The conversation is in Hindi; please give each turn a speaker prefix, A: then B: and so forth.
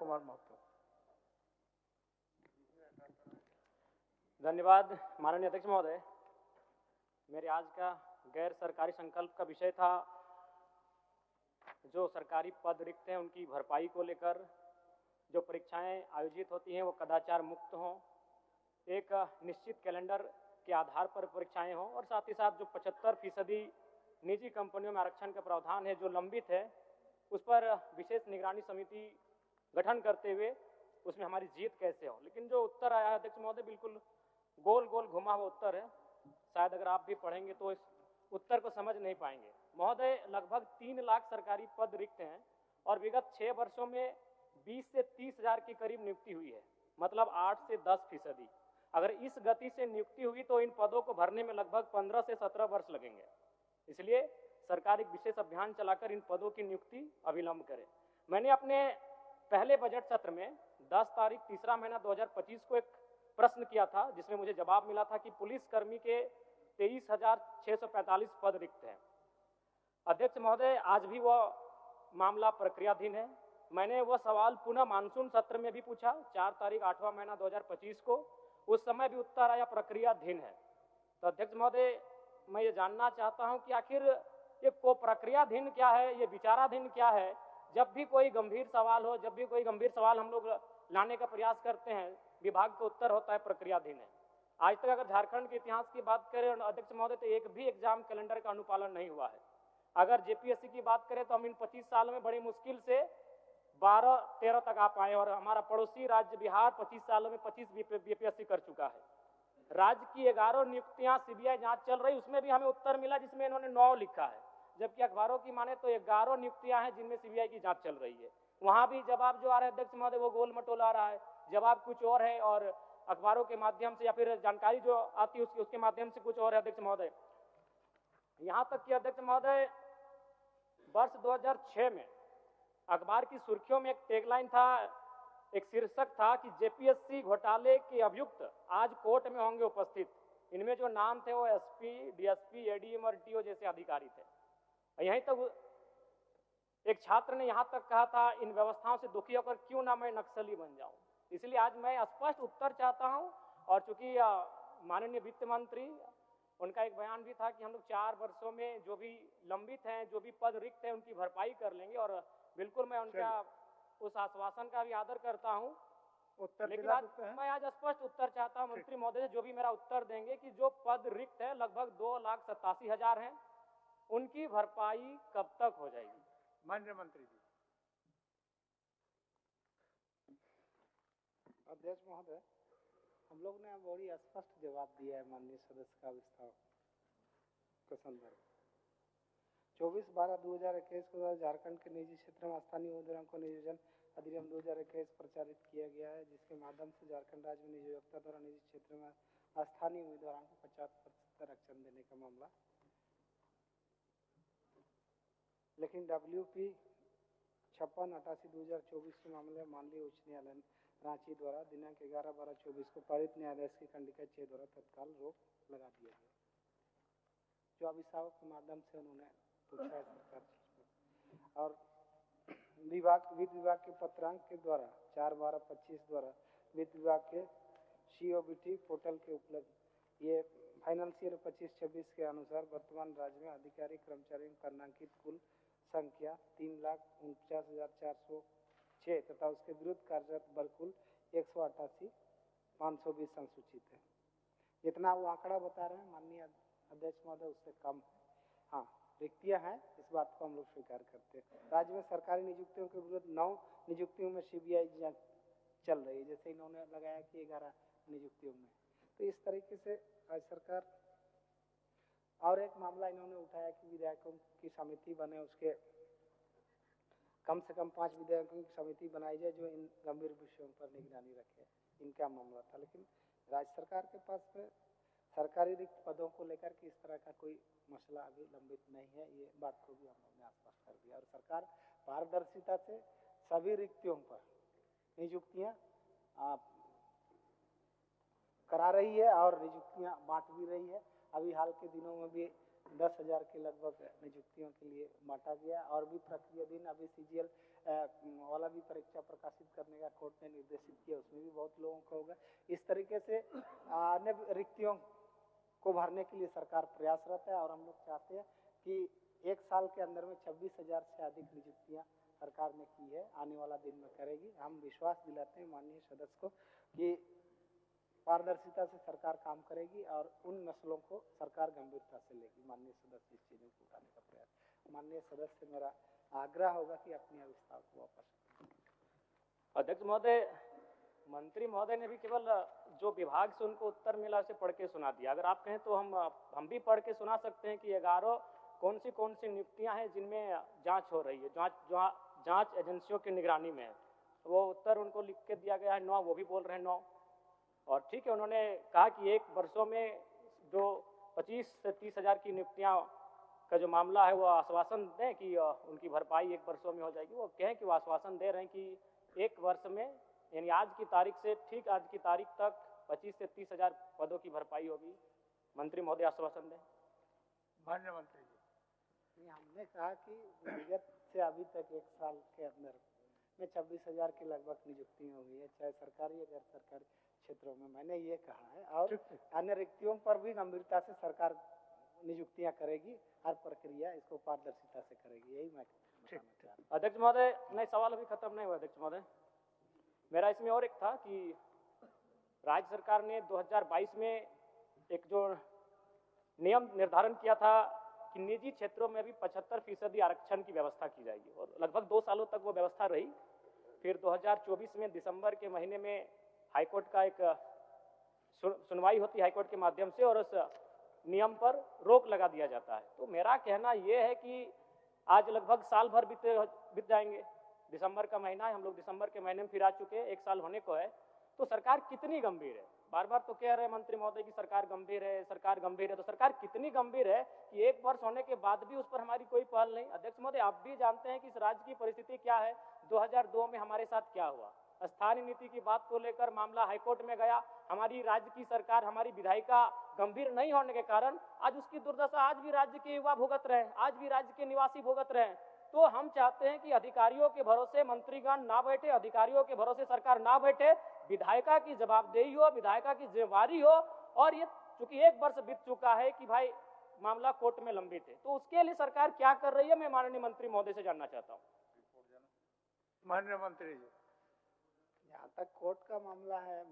A: कुमार महतो।
B: धन्यवाद माननीय अध्यक्ष महोदय। मेरे आज का गैर सरकारी संकल्प का विषय था जो सरकारी पद रिक्त हैं उनकी भरपाई को लेकर। जो परीक्षाएं आयोजित होती हैं वो कदाचार मुक्त हों, एक निश्चित कैलेंडर के आधार पर परीक्षाएं हों, और साथ ही साथ जो 75% निजी कंपनियों में आरक्षण का प्रावधान है जो लंबित है उस पर विशेष निगरानी समिति गठन करते हुए उसमें हमारी जीत कैसे हो। लेकिन जो उत्तर आया है अध्यक्ष महोदय बिल्कुल गोल गोल घुमा हुआ उत्तर है, शायद अगर आप भी पढ़ेंगे तो इस उत्तर को समझ नहीं पाएंगे। महोदय लगभग 3 लाख सरकारी पद रिक्त हैं और विगत 6 वर्षों में 20 से 30 हजार के करीब नियुक्ति हुई है, मतलब 8 से 10%। अगर इस गति से नियुक्ति हुई तो इन पदों को भरने में लगभग 15 से 17 वर्ष लगेंगे। इसलिए सरकार एक विशेष अभियान चलाकर इन पदों की नियुक्ति अविलंब करे। मैंने अपने पहले बजट सत्र में 10 तारीख तीसरा महीना 2025 को एक प्रश्न किया था जिसमें मुझे जवाब मिला था कि पुलिस कर्मी के 23,645 पद रिक्त हैं। अध्यक्ष महोदय आज भी वह मामला प्रक्रियाधीन है। मैंने वह सवाल पुनः मानसून सत्र में भी पूछा 4 तारीख 8वां महीना 2025 को, उस समय भी उत्तर आया प्रक्रियाधीन है। तो अध्यक्ष महोदय मैं ये जानना चाहता हूं कि आखिर ये को प्रक्रियाधीन क्या है, ये विचाराधीन क्या है। जब भी कोई गंभीर सवाल हो, जब भी कोई गंभीर सवाल हम लोग लाने का प्रयास करते हैं, विभाग का उत्तर होता है प्रक्रियाधीन है। आज तक अगर झारखंड के इतिहास की बात करें अध्यक्ष महोदय तो एक भी एग्जाम कैलेंडर का अनुपालन नहीं हुआ है। अगर जेपीएससी की बात करें तो हम इन 25 साल में बड़ी मुश्किल से 12-13 तक आ पाए, और हमारा पड़ोसी राज्य बिहार 25 सालों में 25 बीपीएससी कर चुका है। राज्य की 11 नियुक्तियां सीबीआई जांच चल रही, उसमें भी हमें उत्तर मिला जिसमें इन्होंने 9 लिखा है, जबकि अखबारों की माने तो 11 नियुक्तियां हैं जिनमें सीबीआई की जांच चल रही है। वहां भी जवाब जो आ रहा है अध्यक्ष महोदय वो गोल मटोल आ रहा है, जवाब कुछ और है और अखबारों के माध्यम से या फिर जानकारी जो आती है उसके माध्यम से कुछ और है अध्यक्ष महोदय। यहां तक कि अध्यक्ष महोदय वर्ष 2006 में अखबार की सुर्खियों में एक टैगलाइन था, एक शीर्षक था कि जेपीएससी घोटाले के अभियुक्त आज कोर्ट में होंगे उपस्थित। इनमें जो नाम थे वो एसपी, डीएसपी, एडीएम और टीओ जैसे अधिकारी थे। यहीं तक एक छात्र ने यहां तक कहा था इन व्यवस्थाओं से दुखी होकर क्यों ना मैं नक्सली बन जाऊं। इसलिए आज मैं स्पष्ट उत्तर चाहता हूं, और चूंकि माननीय वित्त मंत्री उनका एक बयान भी था कि हम लोग 4 वर्षों में जो भी लंबित हैं, जो भी पद रिक्त हैं उनकी भरपाई कर लेंगे, और बिल्कुल मैं उनका उस आश्वासन का भी आदर करता हूं। लेकिन आज मैं आज स्पष्ट उत्तर चाहता हूं मंत्री महोदय से, जो भी मेरा उत्तर देंगे कि जो पद रिक्त है लगभग 2,87,000 हैं, उनकी भरपाई कब तक हो जाएगी।
A: माननीय मंत्री जी।
C: अध्यक्ष महोदय हम लोग ने बड़ी स्पष्ट जवाब दिया है माननीय सदस्य का विस्तार के संदर्भ। 24/12/2021 को झारखंड के निजी क्षेत्र में स्थानीय उम्मीदवारों को नियोजन अधिनियम 2021 प्रचारित किया गया है, जिसके माध्यम से झारखंड राज्य में नियोक्ता द्वारा निजी क्षेत्र में स्थानीय उम्मीदवारों को 50% आरक्षण देने का मामला। लेकिन WP 5688/2024 के मामले में माननीय उच्च न्यायालय रांची द्वारा दिनांक 11/12/24 को पारित न्यायाधीश की खंडिका 6 द्वारा तत्काल रोक लगा दिया गया, जो अभिभावक के माध्यम से उन्होंने पूछा है सरकार। और वित्त विभाग के पत्रांक के द्वारा 4/12/25 द्वारा वित्त विभाग के COBT पोर्टल के उपलब्ध ये फाइनेंशियल 25-26 के अनुसार वर्तमान राज्य में अधिकारी कर्मचारियों का नामांकित कुल संख्या 3,49,406 तथा उसके विरुद्ध कार्यरत बरकुल 188,520 संसूचित है। जितना वो आंकड़ा बता रहे हैं माननीय अध्यक्ष महोदय उससे कम है। हाँ, रिक्तियां हैं, इस बात को हम लोग स्वीकार करते हैं। राज्य में सरकारी नियुक्तियों के विरुद्ध 9 नियुक्तियों में सीबीआई जांच चल रही है, जैसे इन्होंने लगाया कि 11 नियुक्तियों में। तो इस तरीके से आज सरकार, और एक मामला इन्होंने उठाया कि विधायकों की समिति बने, उसके कम से कम 5 विधायकों की समिति बनाई जाए जो इन गंभीर विषयों पर निगरानी रखे, इनका मामला था। लेकिन राज्य सरकार के पास में सरकारी रिक्त पदों को लेकर के इस तरह का कोई मसला अभी लंबित नहीं है, ये बात को भी हम लोग ने स्पष्ट कर दिया। और सरकार पारदर्शिता से सभी रिक्तियों पर नियुक्तियां करा रही है और नियुक्तियां बांट भी रही है। अभी हाल के दिनों में भी 10,000 के लगभग नियुक्तियों के लिए बांटा गया, और भी प्रक्रियाधीन अभी CGL वाला भी परीक्षा प्रकाशित करने का कोर्ट ने निर्देशित किया, उसमें भी बहुत लोगों को होगा। इस तरीके से अन्य रिक्तियों को भरने के लिए सरकार प्रयासरत है और हम लोग चाहते हैं कि एक साल के अंदर में 26,000 से अधिक नियुक्तियां सरकार ने की है, आने वाला दिन में करेगी। हम विश्वास दिलाते हैं माननीय सदस्य को कि पारदर्शिता से सरकार काम करेगी और उन नस्लों को सरकार गंभीरता से लेगी। माननीय सदस्य इस चीजों को उठाने का प्रयास, माननीय सदस्य से मेरा आग्रह होगा कि अपनी अविस्तार को वापस।
B: अध्यक्ष महोदय, मंत्री महोदय ने भी केवल जो विभाग से उनको उत्तर मिला उसे पढ़ के सुना दिया। अगर आप कहें तो हम भी पढ़ के सुना सकते हैं कि 11 कौन सी नियुक्तियां हैं जिनमें जांच हो रही है, जांच एजेंसियों की निगरानी में है। वो उत्तर उनको लिख के दिया गया है 9, वो भी बोल रहे हैं 9। और ठीक है, उन्होंने कहा कि एक वर्षों में जो 25 से 30,000 की नियुक्तियां का जो मामला है वो आश्वासन दें कि उनकी भरपाई एक वर्षों में हो जाएगी। वो कहें कि वो आश्वासन दे रहे हैं कि एक वर्ष में, यानी आज की तारीख से ठीक आज की तारीख तक 25 से 30,000 पदों की भरपाई होगी। मंत्री महोदय आश्वासन दें।
C: माननीय मंत्री जी, हमने कहा कि विगत से अभी तक एक साल के अंदर में 26,000 के लगभग नियुक्तियां हुई है, चाहे सरकारी या गैर सरकारी क्षेत्रों में। मैंने ये कहा है और अन्य रिक्तियों पर भी गंभीरता से सरकार नियुक्तियां करेगी, हर प्रक्रिया इसको पारदर्शिता से करेगी, यही मैं बताना चाह रहा हूं।
B: अध्यक्ष महोदय, नहीं, सवाल अभी खत्म नहीं हुआ अध्यक्ष महोदय। मेरा इसमें और एक था कि राज्य सरकार ने 2022 में एक जो नियम निर्धारण किया था कि निजी क्षेत्रों में भी 75% आरक्षण की व्यवस्था की जाएगी, और लगभग 2 सालों तक वो व्यवस्था रही। फिर 2024 में दिसंबर के महीने में हाईकोर्ट का एक सुनवाई होती हाईकोर्ट के माध्यम से, और उस नियम पर रोक लगा दिया जाता है। तो मेरा कहना यह है कि आज लगभग साल भर बीत जाएंगे, दिसंबर का महीना है, हम लोग दिसंबर के महीने में फिर आ चुके हैं, 1 साल होने को है। तो सरकार कितनी गंभीर है? बार बार तो कह रहे हैं मंत्री महोदय की सरकार गंभीर है, सरकार गंभीर है। तो सरकार कितनी गंभीर है कि 1 वर्ष होने के बाद भी उस पर हमारी कोई पहल नहीं? अध्यक्ष महोदय, आप भी जानते हैं कि इस राज्य की परिस्थिति क्या है। 2002 में हमारे साथ क्या हुआ, स्थानीय नीति की बात को लेकर मामला हाईकोर्ट में गया। हमारी राज्य की सरकार, हमारी विधायिका गंभीर नहीं होने के कारण आज उसकी दुर्दशा आज भी राज्य के युवा भुगत रहे हैं, आज भी राज्य के निवासी भुगत रहे हैं। तो हम चाहते हैं कि अधिकारियों के भरोसे मंत्रीगण ना बैठे, अधिकारियों के भरोसे सरकार ना बैठे, विधायिका की जवाबदेही हो, विधायिका की जिम्मेवारी हो। और ये चूंकि 1 वर्ष बीत चुका है कि भाई मामला कोर्ट में लंबित है, तो उसके लिए सरकार क्या कर रही है, मैं माननीय मंत्री महोदय से जानना चाहता हूँ।
A: माननीय मंत्री जी,
C: यहाँ तक कोर्ट का मामला है।